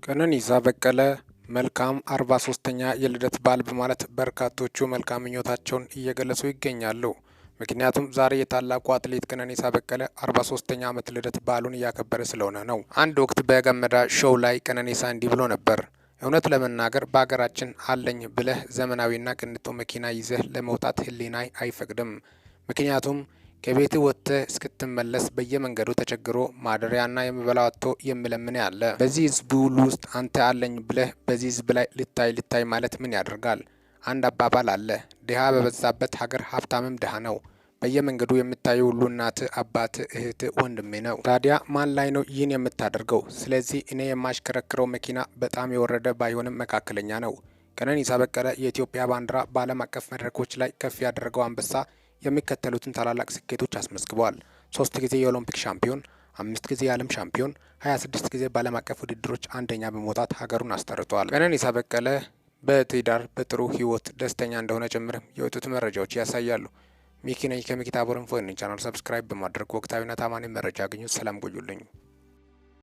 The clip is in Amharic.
ቀነኒሳ በቀለ መልካም 43ኛ የልደት በዓል በማለት በርካቶቹ መልካም ምኞታቸውን እየገለጹ ይገኛሉ። ምክንያቱም ዛሬ የታላቁ አትሌት ቀነኒሳ በቀለ 43ኛ ዓመት ልደት በዓሉን እያከበረ ስለሆነ ነው። አንድ ወቅት በገመዳ ሾው ላይ ቀነኒሳ እንዲህ ብሎ ነበር። እውነት ለመናገር በሀገራችን አለኝ ብለህ ዘመናዊና ቅንጡ መኪና ይዘህ ለመውጣት ሕሊናይ አይፈቅድም። ምክንያቱም ከቤት ወጥተህ እስክትመለስ በየመንገዱ ተቸግሮ ማደሪያና የሚበላው አጥቶ የሚለምን ያለ። በዚህ ህዝብ ሁሉ ውስጥ አንተ አለኝ ብለህ በዚህ ህዝብ ላይ ልታይ ማለት ምን ያደርጋል? አንድ አባባል አለ፣ ድሃ በበዛበት ሀገር ሀብታምም ድሃ ነው። በየመንገዱ የምታየው ሁሉ እናትህ፣ አባትህ፣ እህትህ፣ ወንድሜ ነው። ታዲያ ማን ላይ ነው ይህን የምታደርገው? ስለዚህ እኔ የማሽከረክረው መኪና በጣም የወረደ ባይሆንም መካከለኛ ነው። ቀነኒሳ በቀለ የኢትዮጵያ ባንዲራ በዓለም አቀፍ መድረኮች ላይ ከፍ ያደረገው አንበሳ የሚከተሉትን ታላላቅ ስኬቶች አስመዝግበዋል። 3 ጊዜ የኦሎምፒክ ሻምፒዮን፣ 5 ጊዜ የዓለም ሻምፒዮን፣ 26 ጊዜ በዓለም አቀፍ ውድድሮች አንደኛ በመውጣት ሀገሩን አስጠርተዋል። ቀነኒሳ በቀለ በትዳር በጥሩ ህይወት ደስተኛ እንደሆነ ጭምርም የወጡት መረጃዎች ያሳያሉ። ሚኪ ነኝ ከሚኪታቦር ኢንፎ። ቻናል ሰብስክራይብ በማድረግ ወቅታዊና ታማኒ መረጃ አግኙ። ሰላም ቆዩልኝ።